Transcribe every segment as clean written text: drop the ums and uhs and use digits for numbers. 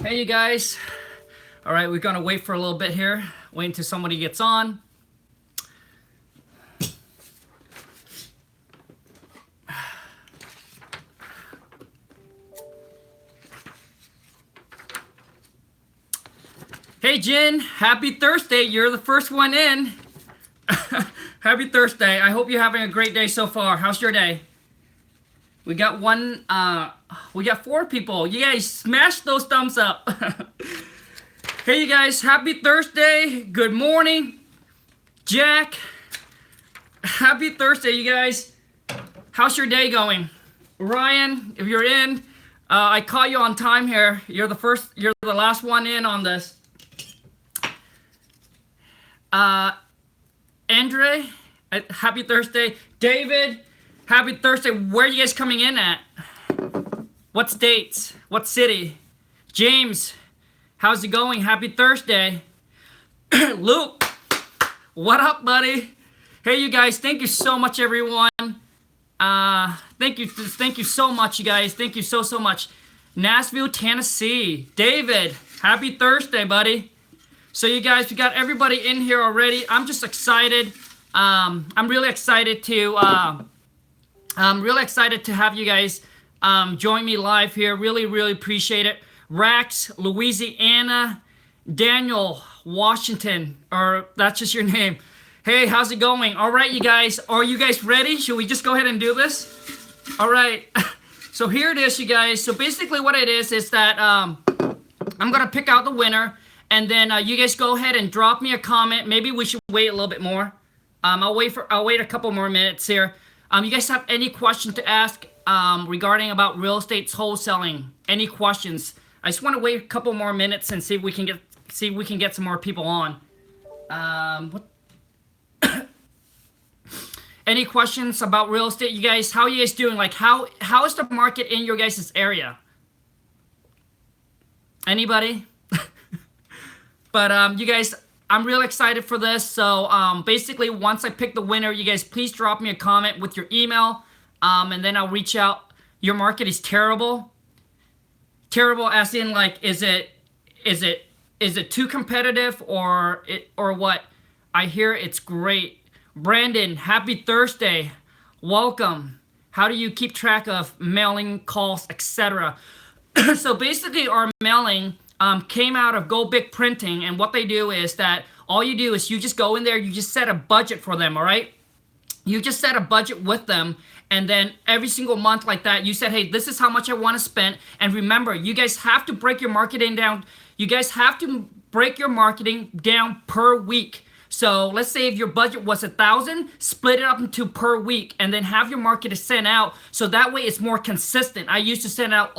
Hey, you guys. All right, we're going to wait for a little bit here. Wait until somebody gets on. Hey, Jen. Happy Thursday. You're the first one in. Happy Thursday. I hope you're having a great day so far. How's your day? We got we got 4 people. You guys smash those thumbs up. Hey, you guys, happy Thursday. Good morning. Jack, happy Thursday, you guys. How's your day going? Ryan, if you're in, I caught you on time here. You're the last one in on this. Andre, happy Thursday. David, happy Thursday. Where are you guys coming in at? What states? What city? James, how's it going? Happy Thursday. Luke, what up, buddy? Hey, you guys, thank you so much, everyone. Thank you so much, you guys. Thank you so much. Nashville, Tennessee. David, happy Thursday, buddy. So, you guys, we got everybody in here already. I'm just excited. I'm really excited to have you guys join me live here. Really appreciate it. Rax, Louisiana, Daniel, Washington, or that's just your name. Hey, how's it going? All right, you guys, are you guys ready? Should we just go ahead and do this? All right, so here it is, you guys. So basically what it is that I'm gonna pick out the winner, and then you guys go ahead and drop me a comment. Maybe we should wait a little bit more. I'll wait a couple more minutes here. You guys have any questions to ask regarding about real estate wholesaling? Any questions? I just want to wait a couple more minutes and see if we can get some more people on. Any questions about real estate, you guys? How are you guys doing? Like, how is the market in your guys' area? Anybody? But you guys, I'm real excited for this. So basically, once I pick the winner, you guys please drop me a comment with your email, and then I'll reach out. Your market is terrible. Terrible as in, like, is it too competitive or what? I hear it's great. Brandon, happy Thursday. Welcome. How do you keep track of mailing, calls, etc.? So basically, our mailing came out of Go Big Printing, and what they do is that all you do is you just go in there, you just set a budget for them, all right? You just set a budget with them, and then every single month like that, you said, hey, this is how much I want to spend. And remember, you guys have to break your marketing down. You guys have to break your marketing down per week. So let's say if your budget was 1,000, split it up into per week, and then have your marketing sent out. So that way it's more consistent. I used to send out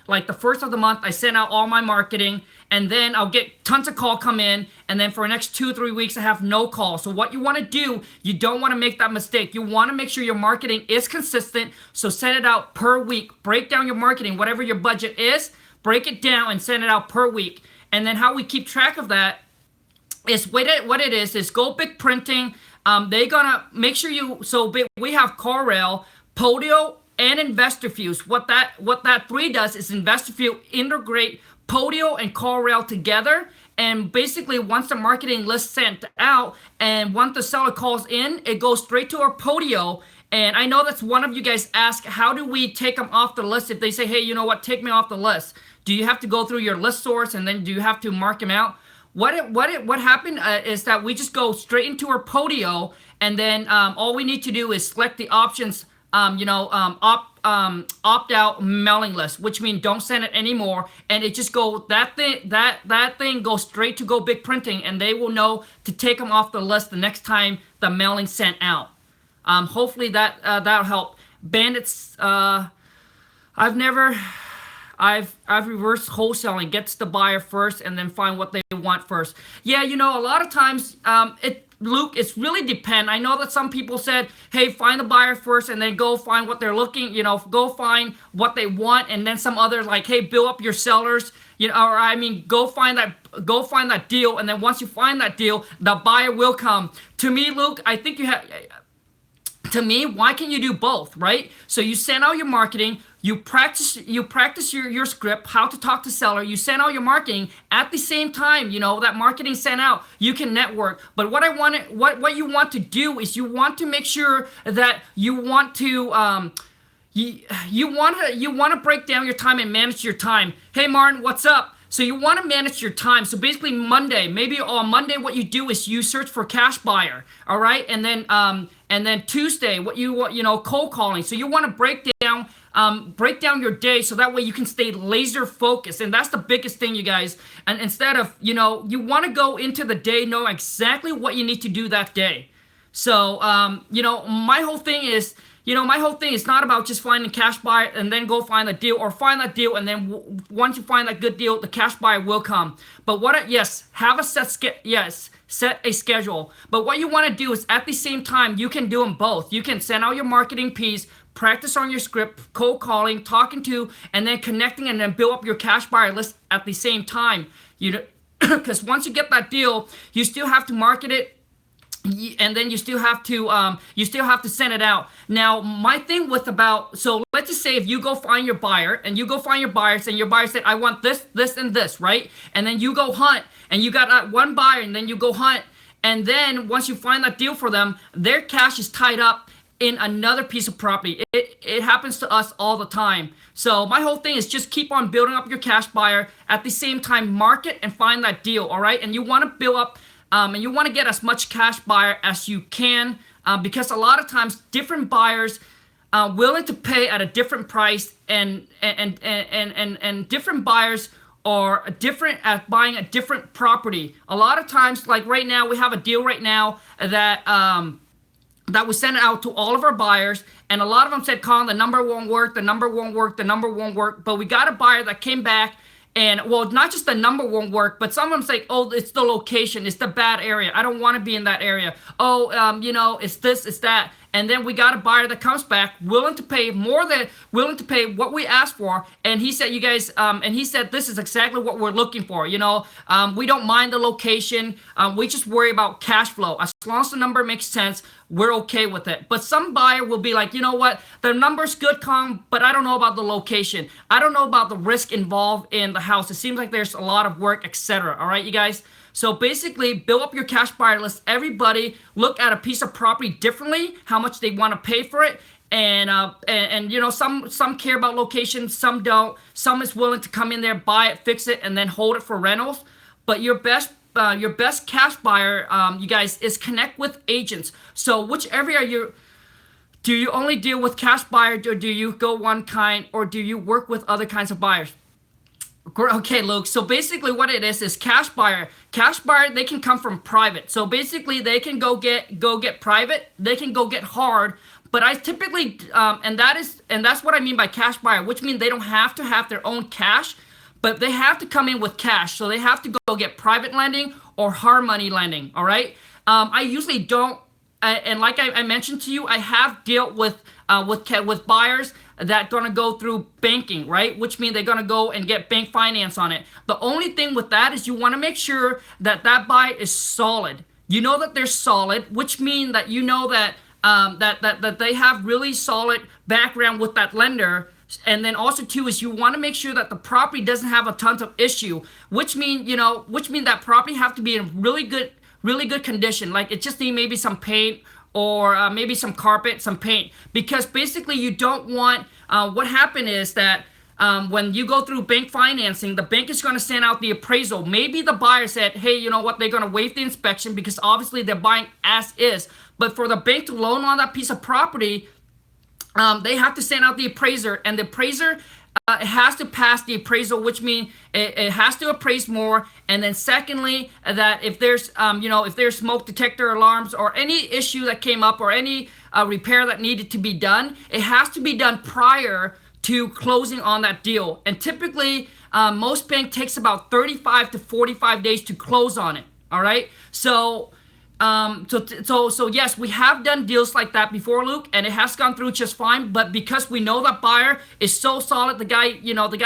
like the first of the month, I sent out all my marketing, and then I'll get tons of calls come in, and then for the next 2-3 weeks, I have no calls. So what you want to do, you don't want to make that mistake. You want to make sure your marketing is consistent. So send it out per week. Break down your marketing, whatever your budget is, break it down and send it out per week. And then how we keep track of that is what it is Go Big Printing. They gonna make sure we have CarRail, Podio, and InvestorFuse. What that 3 does is InvestorFuse integrate Podio and CarRail together, and basically once the marketing list sent out and once the seller calls in, it goes straight to our Podio. And I know that's one of you guys ask, how do we take them off the list if they say, hey, you know what, take me off the list? Do you have to go through your list source and then do you have to mark them out? What happened is that we just go straight into our Podio, and then all we need to do is select the options, opt out mailing list, which means don't send it anymore, and it just that thing goes straight to Go Big Printing, and they will know to take them off the list the next time the mailing sent out. Hopefully that'll help. Bandits, I've reversed wholesaling, gets the buyer first and then find what they want first. Yeah, a lot of times, Luke, it's really depend. I know that some people said, hey, find the buyer first and then go find what they're looking, go find what they want, and then some others like, hey, build up your sellers, go find that deal, and then once you find that deal, the buyer will come. To me, Luke, I think why can't you do both, right? So you send out your marketing, You practice your script, how to talk to seller. You send out your marketing at the same time. That marketing sent out. You can network. But what you want to do is you want to make sure that you want to you want to break down your time and manage your time. Hey Martin, what's up? So you want to manage your time. So basically maybe on Monday, what you do is you search for cash buyer, all right? And then Tuesday, what you want, cold calling. So you want to break down your day so that way you can stay laser focused. And that's the biggest thing, you guys. And instead of, you want to go into the day knowing exactly what you need to do that day. So, my whole thing is not about just finding cash buyer and then go find a deal, or find that deal and then once you find that good deal, the cash buyer will come. But have a set a schedule. But what you want to do is at the same time, you can do them both. You can send out your marketing piece, practice on your script, cold calling, talking to, and then connecting, and then build up your cash buyer list at the same time. Because once you get that deal, you still have to market it, and then you still have to send it out. Now, my thing so let's just say if you go find your buyer, and your buyer said, I want this, this, and this, right? And then you go hunt, and you got that one buyer, and then you go hunt, and then once you find that deal for them, their cash is tied up in another piece of property. It happens to us all the time. So my whole thing is just keep on building up your cash buyer, at the same time market and find that deal, all right? And you want to build up and you want to get as much cash buyer as you can, because a lot of times different buyers are willing to pay at a different price, and different buyers are different at buying a different property. A lot of times, like right now, we have a deal right now that we sent out to all of our buyers, and a lot of them said, Colin, the number won't work, the number won't work, the number won't work. But we got a buyer that came back, and not just the number won't work, but some of them say, oh, it's the location, it's the bad area, I don't want to be in that area. Oh, it's this, it's that. And then we got a buyer that comes back willing to pay what we asked for. And he said, this is exactly what we're looking for. We don't mind the location. We just worry about cash flow. As long as the number makes sense, we're okay with it. But some buyer will be like, you know what? The number's good, Kong, but I don't know about the location. I don't know about the risk involved in the house. It seems like there's a lot of work, etc. All right, you guys? So basically, build up your cash buyer list. Everybody look at a piece of property differently, how much they want to pay for it, and some care about location, some don't. Some is willing to come in there, buy it, fix it, and then hold it for rentals. But your best cash buyer, you guys, is connect with agents. So which area do you only deal with cash buyers, or do you go one kind, or do you work with other kinds of buyers? Okay, Luke. So basically what it is cash buyer. Cash buyer, they can come from private. So basically they can go get private. They can go get hard. But I typically, and that's what I mean by cash buyer, which means they don't have to have their own cash, but they have to come in with cash. So they have to go get private lending or hard money lending. All right. I usually don't, and like I mentioned to you, I have dealt with buyers that gonna go through banking, right? Which means they're gonna go and get bank finance on it. The only thing with that is you want to make sure that buy is solid. You know that they're solid, which means that you know that that they have really solid background with that lender. And then also too is you want to make sure that the property doesn't have a ton of issue, which mean that property have to be in really good condition. Like it just need maybe some paint, or maybe some carpet, some paint, because basically you don't want, what happened is that when you go through bank financing, the bank is going to send out the appraisal. Maybe the buyer said, hey, you know what, they're going to waive the inspection because obviously they're buying as is. But for the bank to loan on that piece of property, they have to send out the appraiser, and the appraiser it has to pass the appraisal, which means it has to appraise more. And then secondly, that if there's if there's smoke detector alarms or any issue that came up, or any repair that needed to be done, it has to be done prior to closing on that deal. And typically most bank takes about 35 to 45 days to close on it. All right, so so yes, we have done deals like that before, Luke, and it has gone through just fine. But because we know that buyer is so solid, the guy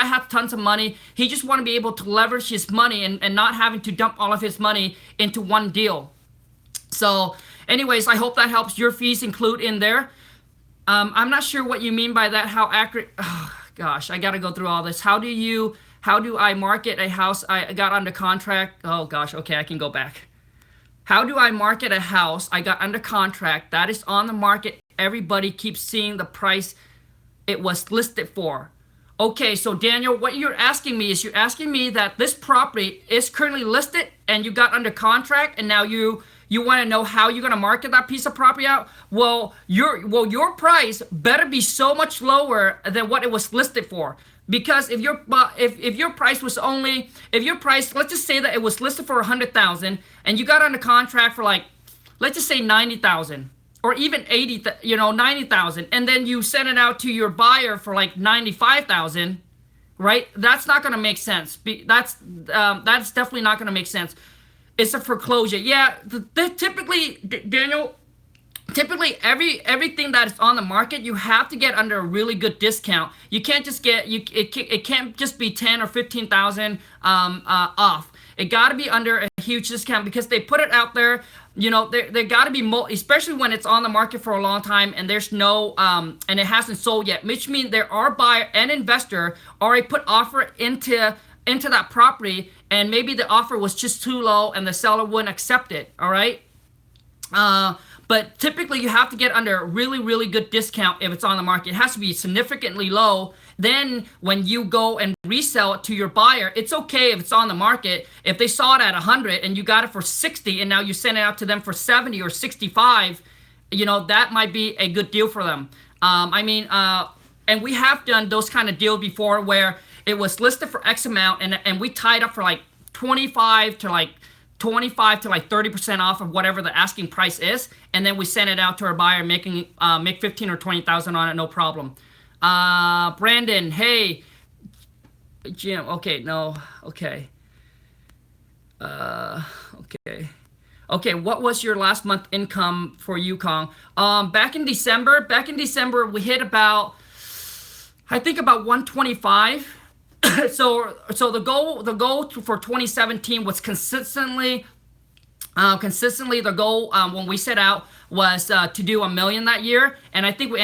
has tons of money. He just want to be able to leverage his money and not having to dump all of his money into one deal. So anyways, I hope that helps. Your fees include in there. I'm not sure what you mean by that. How accurate? Oh, gosh, I got to go through all this. How do I market a house I got under contract? Oh gosh, okay, I can go back. How do I market a house I got under contract that is on the market? Everybody keeps seeing the price it was listed for. Okay, so Daniel, what you're asking me is you're asking me that this property is currently listed and you got under contract, and now you want to know how you're going to market that piece of property out. Well, your price better be so much lower than what it was listed for. Because if your price was only, if your price, let's just say that it was listed for 100,000 and you got under contract for like, let's just say 90,000 or even 90,000, and then you send it out to your buyer for like 95,000, right? That's not going to make sense. That's definitely not going to make sense. It's a foreclosure. Yeah, typically, Daniel, typically everything that is on the market, you have to get under a really good discount. You can't just get it can't just be 10 or 15,000 off. It got to be under a huge discount because they put it out there. You know, they got to be especially when it's on the market for a long time and there's no and it hasn't sold yet, which means there are buyer and investor already put offer into that property, and maybe the offer was just too low and the seller wouldn't accept it. All right. But typically you have to get under a really, really good discount if it's on the market. It has to be significantly low. Then when you go and resell it to your buyer, it's okay if it's on the market. If they saw it at 100 and you got it for 60 and now you send it out to them for 70 or 65, you know, that might be a good deal for them. And we have done those kind of deals before where it was listed for X amount and we tied up for like 25 to like 30% off of whatever the asking price is, and then we send it out to our buyer, make 15 or 20,000 on it, no problem. Brandon, hey, Jim, okay, no, okay, okay. What was your last month income for Yukon? Back in December, we hit about, I think about 125. So the goal for 2017 was consistently the goal when we set out was to do $1 million that year, and I think we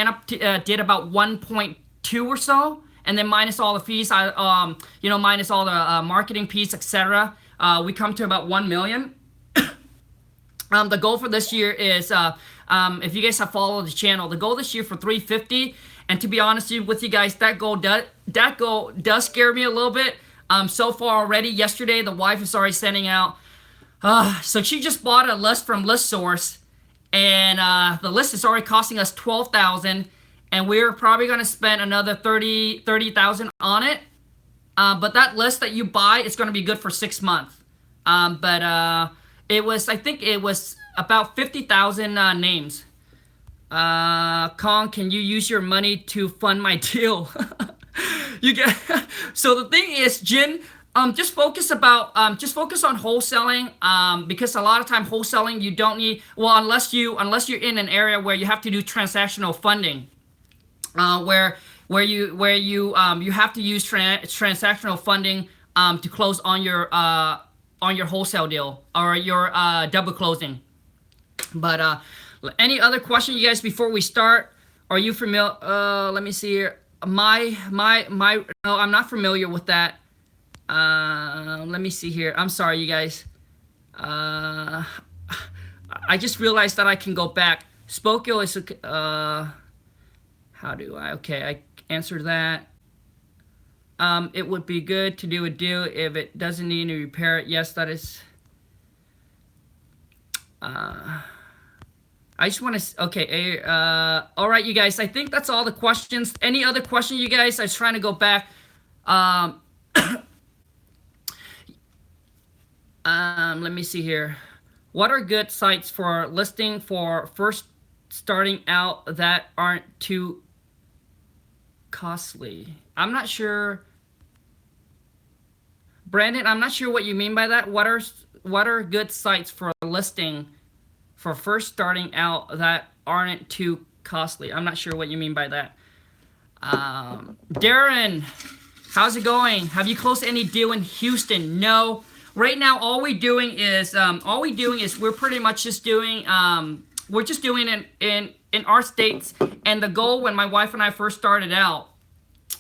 did about 1.2 or so, and then minus all the fees, minus all the marketing piece, etc. We come to about 1 million. The goal for this year is, if you guys have followed the channel, the goal this year for 350. And to be honest with you guys, that goal does scare me a little bit. So far already, yesterday the wife is already sending out. So she just bought a list from ListSource, and the list is already costing us $12,000, and we're probably gonna spend another $30,000 on it. But that list that you buy is gonna be good for 6 months. I think it was about 50,000 names. Kong, can you use your money to fund my deal? So the thing is, Jin, just focus on wholesaling, because a lot of time wholesaling you don't need, well, unless you're in an area where you have to do transactional funding, where you have to use transactional funding to close on your wholesale deal or your double closing. But any other question, you guys, before we start? Are you familiar? Let me see here. No, I'm not familiar with that. Let me see here. I'm sorry, you guys. I just realized that I can go back. Spokio is, how do I? Okay, I answered that. It would be good to do a deal if it doesn't need to repair it. Yes, that is. I just want to, okay, all right, you guys, I think that's all the questions. Any other questions, you guys? I was trying to go back. Let me see here. What are good sites for listing for first starting out that aren't too costly? I'm not sure. Brandon, I'm not sure what you mean by that. What are good sites for listing for first starting out that aren't too costly? I'm not sure what you mean by that. Darren, how's it going? Have you closed any deal in Houston? No. Right now, all we're doing is we're pretty much just doing we're just doing it in our states. And the goal when my wife and I first started out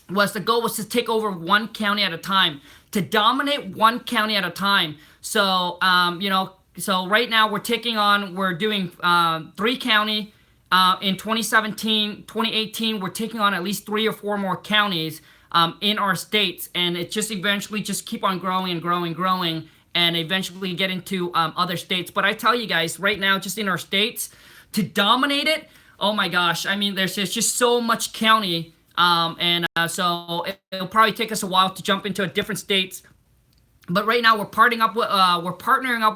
was the goal was to take over one county at a time, to dominate one county at a time. So, so right now we're doing 3 county. In 2017, 2018, we're taking on at least 3 or 4 more counties in our states, and it just eventually just keep on growing and growing, and eventually get into other states. But I tell you guys, right now, just in our states, to dominate it, oh my gosh, I mean, there's just so much county, so it'll probably take us a while to jump into different states. But right now we're partnering up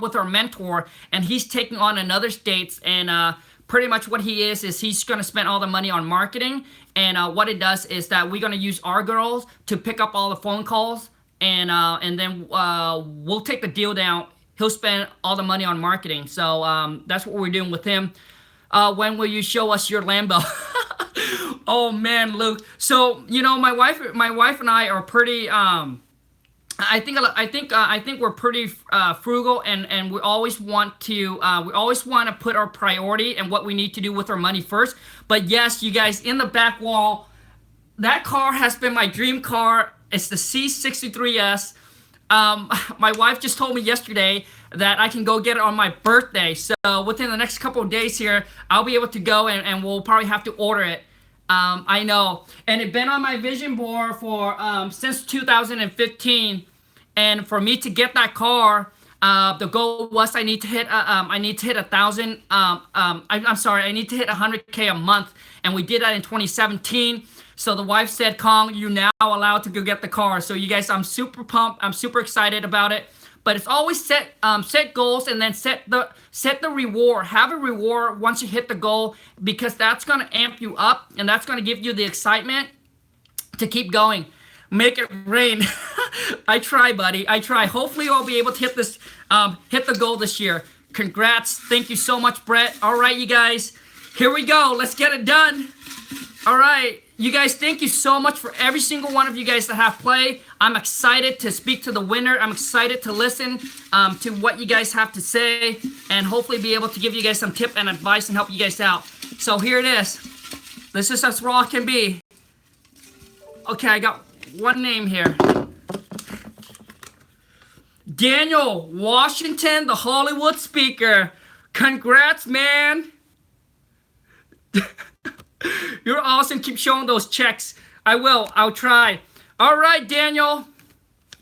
with our mentor, and he's taking on another states, and pretty much what he is he's going to spend all the money on marketing, and what it does is that we're going to use our girls to pick up all the phone calls, and then we'll take the deal down. He'll spend all the money on marketing. So that's what we're doing with him. When will you show us your Lambo? Oh man, Luke. So my wife and I are pretty. I think we're pretty frugal, and we always want to put our priority and what we need to do with our money first. But yes, you guys, in the back wall, that car has been my dream car. It's the C63S. My wife just told me yesterday that I can go get it on my birthday. So within the next couple of days here, I'll be able to go, and we'll probably have to order it. I know, and it's been on my vision board for since 2015, and for me to get that car, the goal was I need to hit 1,000. I'm sorry, I need to hit 100K a month, and we did that in 2017. So the wife said, "Kong, you're now allowed to go get the car." So you guys, I'm super pumped. I'm super excited about it. But it's always set goals, and then set the reward. Have a reward once you hit the goal, because that's gonna amp you up, and that's gonna give you the excitement to keep going. Make it rain. I try, buddy. I try. Hopefully, I'll be able to hit the goal this year. Congrats. Thank you so much, Brett. All right, you guys. Here we go. Let's get it done. All right. You guys, thank you so much for every single one of you guys that have played. I'm excited to speak to the winner. I'm excited to listen to what you guys have to say, and hopefully be able to give you guys some tip and advice and help you guys out. So here it is. This is as raw as can be. Okay, I got one name here. Daniel Washington, the Hollywood speaker. Congrats, man. You're awesome. Keep showing those checks. I will. I'll try. All right, Daniel.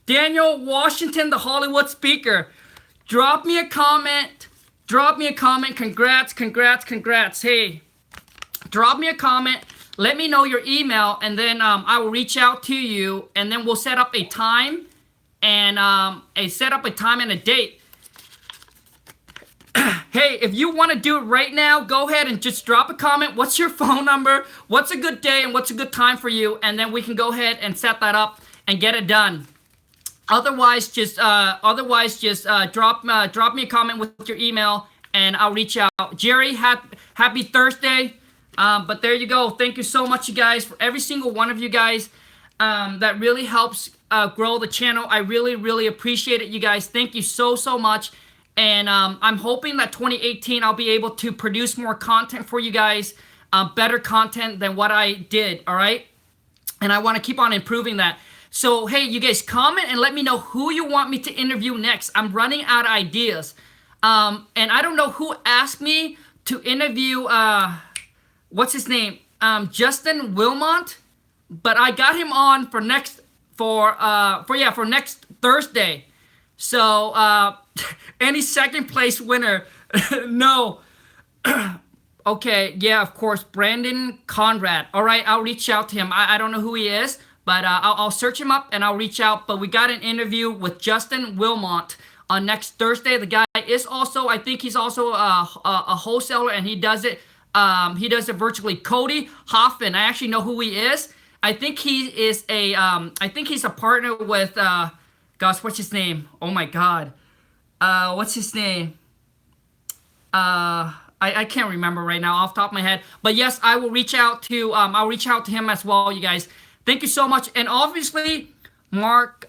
Daniel Washington, the Hollywood speaker. Drop me a comment. Drop me a comment. Congrats, congrats, congrats. Hey, drop me a comment. Let me know your email, and then I will reach out to you, and then we'll set up a time and a date. Hey, if you want to do it right now, go ahead and just drop a comment. What's your phone number? What's a good day and what's a good time for you? And then we can go ahead and set that up and get it done. Otherwise, just drop me a comment with your email, and I'll reach out. Jerry, happy Thursday. But there you go. Thank you so much, you guys, for every single one of you guys. That really helps grow the channel. I really, really appreciate it, you guys. Thank you so much. And I'm hoping that 2018 I'll be able to produce more content for you guys, better content than what I did, all right? And I want to keep on improving that. So, hey, you guys, comment and let me know who you want me to interview next. I'm running out of ideas. And I don't know who asked me to interview, what's his name? Justin Wilmot, but I got him on for next Thursday. So, any second place winner? No. Okay, yeah, of course, Brandon Conrad. All right, I'll reach out to him. I don't know who he is, but I'll search him up and I'll reach out. But we got an interview with Justin Wilmot on next Thursday. The guy is also, I think he's also a wholesaler, and he does it virtually. Cody Hoffman, I actually know who he is. I think he is he's a partner with, gosh, what's his name? Oh my God. What's his name? I can't remember right now off the top of my head. But yes, I will reach out to him as well, you guys. Thank you so much. And obviously, Mark.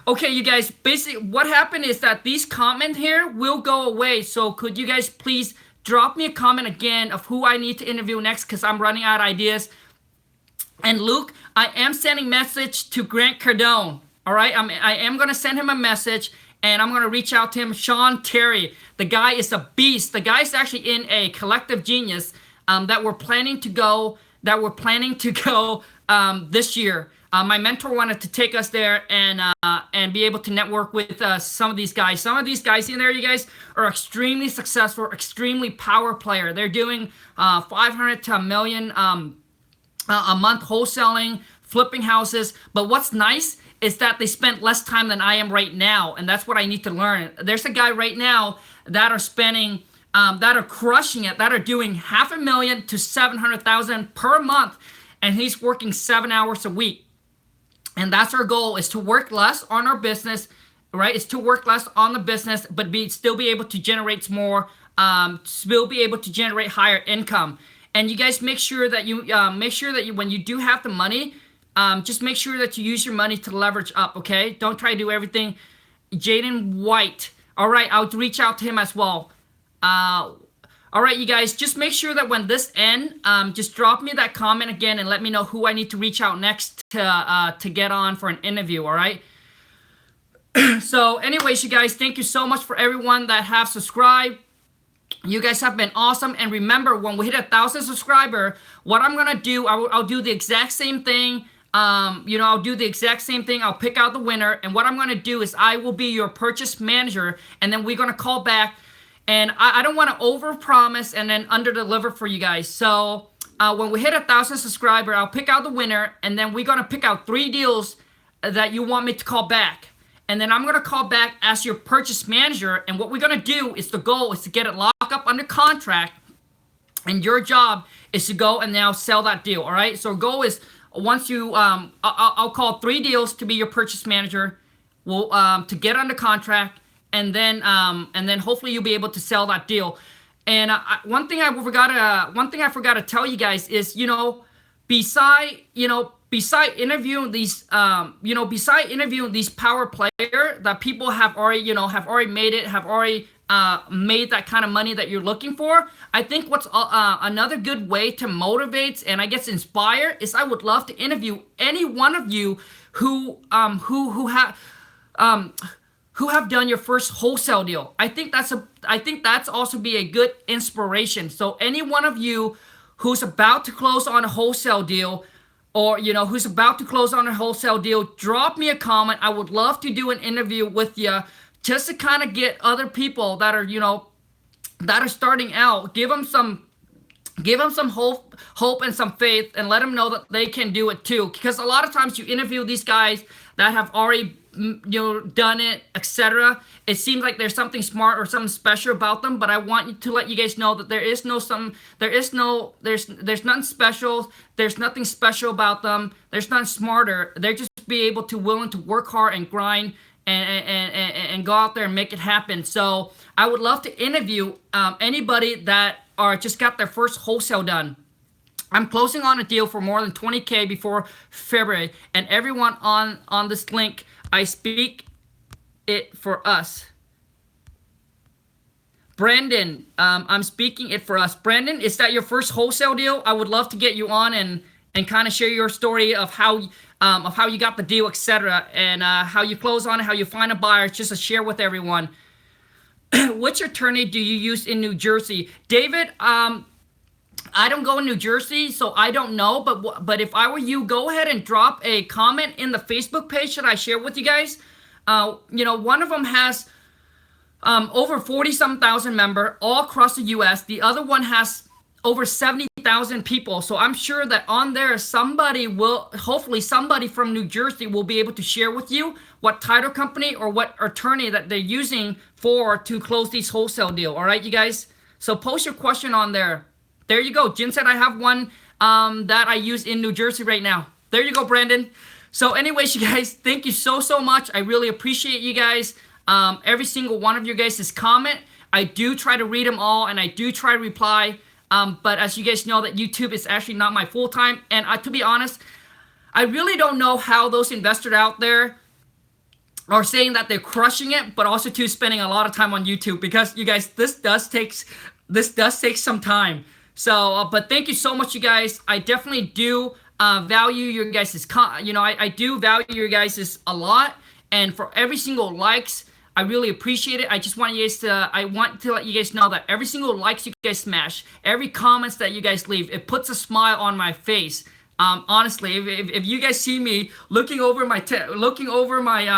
Okay, you guys, basically what happened is that these comments here will go away. So could you guys please drop me a comment again of who I need to interview next, because I'm running out of ideas. And Luke, I am sending message to Grant Cardone. All right, I am going to send him a message, and I'm going to reach out to him. Sean Terry, the guy is a beast. The guy's actually in a collective genius that we're planning to go. This year. My mentor wanted to take us there and be able to network with some of these guys. Some of these guys in there, you guys, are extremely successful, extremely power player. They're doing 500 to a million a month wholesaling, flipping houses. But what's nice is that they spent less time than I am right now, and that's what I need to learn. There's a guy right now that are spending, that are crushing it, that are doing $500,000 to $700,000 per month, and he's working 7 hours a week. And that's our goal, is to work less on our business, right? It's to work less on the business, but still be able to generate more, still be able to generate higher income. And you guys make sure that you when you do have the money, just make sure that you use your money to leverage up, okay? Don't try to do everything. Jaden White. All right, I'll reach out to him as well. All right, you guys, just make sure that when this ends, just drop me that comment again and let me know who I need to reach out next to get on for an interview, all right? So anyways, you guys, thank you so much for everyone that have subscribed. You guys have been awesome. And remember, when we hit 1,000 subscribers, what I'm going to do, I'll do the exact same thing. I'll do the exact same thing. I'll pick out the winner. And what I'm going to do is I will be your purchase manager. And then we're going to call back. And I don't want to overpromise and then underdeliver for you guys. So when we hit 1,000 subscribers, I'll pick out the winner. And then we're going to pick out 3 deals that you want me to call back. And then I'm going to call back as your purchase manager. And what we're going to do is, the goal is to get it locked up under contract. And your job is to go and now sell that deal. All right. So goal is, once you, I'll call 3 deals to be your purchase manager. We'll, to get under contract. And then hopefully you'll be able to sell that deal. And one thing I forgot to tell you guys is, beside interviewing these, power player that people have already made it, have already made that kind of money that you're looking for. I think what's another good way to motivate and I guess inspire is, I would love to interview any one of you who have done your first wholesale deal. I think that's also be a good inspiration. So any one of you who's about to close on a wholesale deal, or who's about to close on a wholesale deal, drop me a comment. I would love to do an interview with you, just to kind of get other people that are that are starting out, give them some hope and some faith, and let them know that they can do it too. Because a lot of times you interview these guys that have already done it, etc. It seems like there's something smart or something special about them, but I want to let you guys know that there's nothing special. There's nothing special about them. There's nothing smarter. They're just willing to work hard and grind and go out there and make it happen. So I would love to interview anybody that are just got their first wholesale done. I'm closing on a deal for more than 20K before February, and everyone on this link, I speak it for us. Brandon, I'm speaking it for us. Brandon, is that your first wholesale deal? I would love to get you on and kind of share your story of how you got the deal, etc., and how you close on it, how you find a buyer, just to share with everyone. Which attorney do you use in New Jersey? David, I don't go in New Jersey, so I don't know. But if I were you, go ahead and drop a comment in the Facebook page that I share with you guys. One of them has over 40-some thousand members all across the U.S. The other one has over 70,000 people. So I'm sure that on there, hopefully somebody from New Jersey will be able to share with you what title company or what attorney that they're using to close these wholesale deal. All right, you guys? So post your question on there. There you go. Jin said I have one that I use in New Jersey right now. There you go, Brandon. So anyways, you guys, thank you so much. I really appreciate you guys. Every single one of you guys' comment. I do try to read them all, and I do try to reply. But as you guys know, that YouTube is actually not my full-time. And to be honest, I really don't know how those investors out there are saying that they're crushing it, but also too spending a lot of time on YouTube, because you guys, this does take some time. So, but thank you so much, you guys. I definitely do value your guys' I do value your guys' a lot, and for every single likes, I really appreciate it. I want to let you guys know that every single likes you guys smash, every comments that you guys leave, it puts a smile on my face. Honestly, if you guys see me looking over my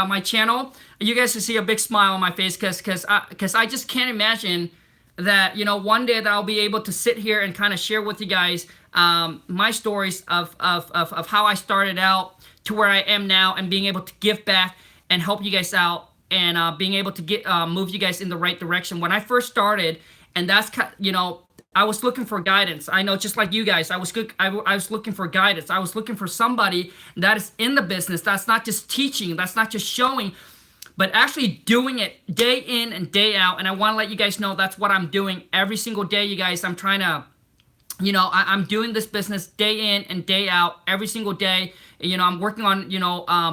my channel, you guys will see a big smile on my face, because I just can't imagine that one day that I'll be able to sit here and kind of share with you guys my stories of how I started out to where I am now, and being able to give back and help you guys out, and being able to move you guys in the right direction. When I first started, and I was looking for guidance. I know, just like you guys, I was looking for guidance. I was looking for somebody that is in the business, that's not just teaching, that's not just showing, but actually doing it day in and day out. And I want to let you guys know that's what I'm doing every single day, you guys. I'm trying to, I'm doing this business day in and day out, every single day. I'm working on,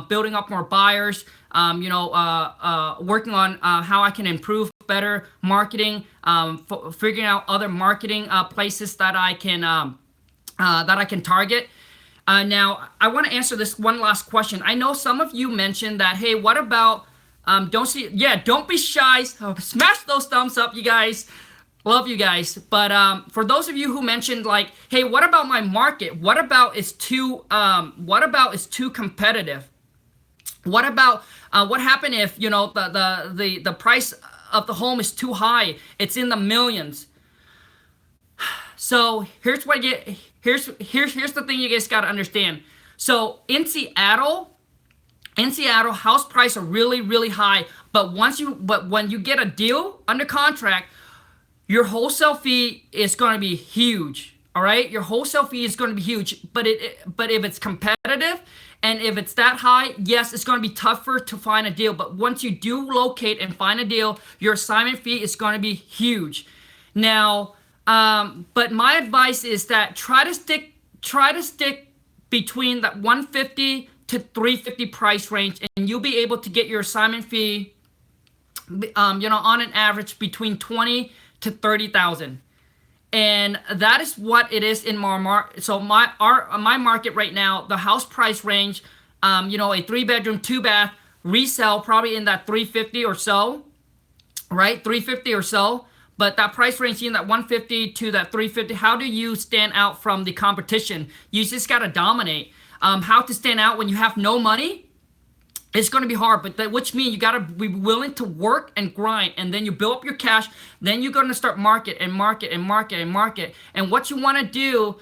building up more buyers, working on how I can improve better marketing, figuring out other marketing places that I can target. Now, I want to answer this one last question. I know some of you mentioned that, hey, what about, don't be shy. Smash those thumbs up, you guys. Love you guys. But for those of you who mentioned, like, hey, what about my market? What about it's too competitive? What about what happened if the price of the home is too high? It's in the millions. So here's the thing you guys got to understand. So in Seattle, house prices are really, really high. But when you get a deal under contract, your wholesale fee is going to be huge. All right, your wholesale fee is going to be huge. But if it's competitive, and if it's that high, yes, it's going to be tougher to find a deal. But once you do locate and find a deal, your assignment fee is going to be huge. Now, but my advice is that try to stick between that 150 to 350 price range, and you'll be able to get your assignment fee, on an average between 20 to 30,000. And that is what it is in my market. So my market right now, the house price range, a 3-bedroom, 2-bath resale, probably in that 350 or so, right? 350 or so. But that price range in that 150 to that 350, how do you stand out from the competition? You just got to dominate. How to stand out when you have no money? It's going to be hard, but which means you got to be willing to work and grind, and then you build up your cash. Then you're going to start market. And what you want to do,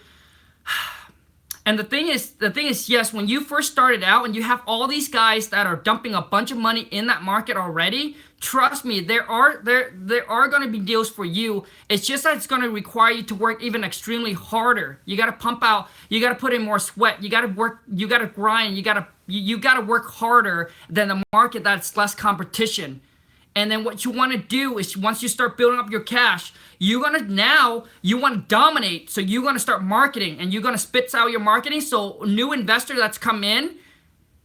and the thing is, yes, when you first started out and you have all these guys that are dumping a bunch of money in that market already, trust me, there are going to be deals for you. It's just that it's going to require you to work even extremely harder. You got to pump out. You got to put in more sweat. You got to work. You got to grind. You got to work harder than the market that's less competition. And then what you want to do is, once you start building up your cash, you want to dominate. So you're going to start marketing, and you're going to spit out your marketing. So new investor that's come in,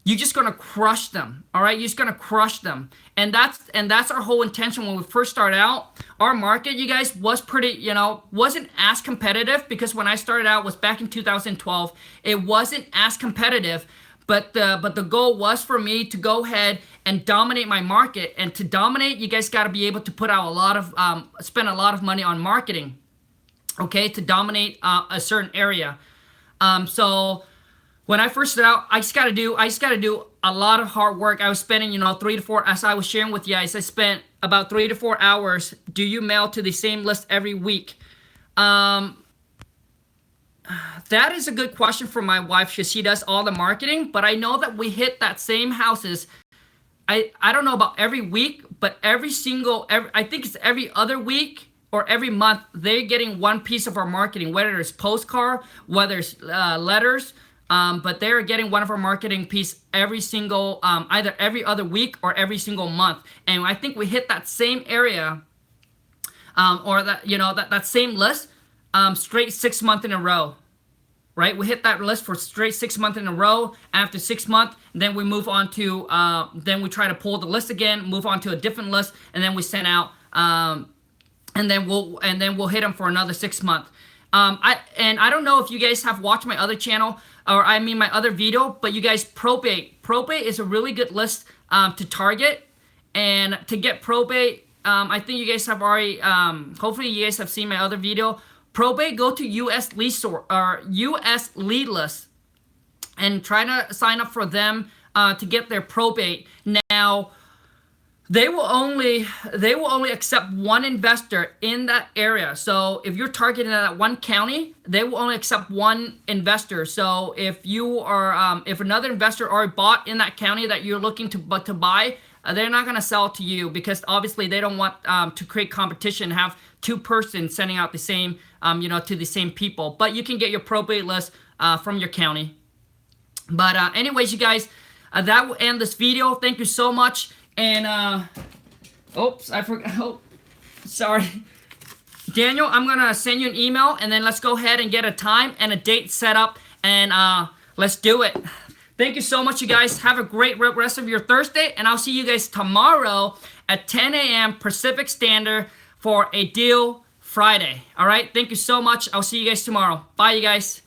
you're just going to crush them. All right. You're just going to crush them. And that's our whole intention when we first start out. Our market, you guys, was pretty, wasn't as competitive, because when I started out was back in 2012. It wasn't as competitive. But the goal was for me to go ahead and dominate my market. And to dominate, you guys got to be able to put out spend a lot of money on marketing, okay, to dominate a certain area. So when I first started out, I just got to do a lot of hard work. I was spending, 3 to 4, as I was sharing with you guys, I spent about 3 to 4 hours. Do you mail to the same list every week? That is a good question for my wife, because she does all the marketing. But I know that we hit that same houses. I don't know about every week, but I think it's every other week or every month, they're getting one piece of our marketing, whether it's postcard, whether it's letters. But they're getting one of our marketing piece every single, either every other week or every single month. And I think we hit that same area, or that same list, straight 6 months in a row, right? We hit that list for straight 6 months in a row. After 6 months, then we move on to, then we try to pull the list again, move on to a different list, and then we send out, and then we'll hit them for another 6 months. I don't know if you guys have watched my other channel. or I mean my other video. But you guys, probate is a really good list to target. And to get probate, I think you guys have already, hopefully you guys have seen my other video. Probate, go to US lead list and try to sign up for them to get their probate. Now, they will only accept one investor in that area. So if you're targeting that one county, they will only accept one investor. So if you are, if another investor already bought in that county that you're looking to buy, they're not gonna sell it to you, because obviously they don't want to create competition, have two persons sending out the same, to the same people. But you can get your probate list from your county. But anyways, you guys, that will end this video. Thank you so much. And oops, I forgot. Oh, sorry, Daniel. I'm gonna send you an email, and then let's go ahead and get a time and a date set up, and let's do it. Thank you so much, you guys. Have a great rest of your Thursday, and I'll see you guys tomorrow at 10 a.m. Pacific Standard for a Deal Friday. All right. Thank you so much. I'll see you guys tomorrow. Bye, you guys.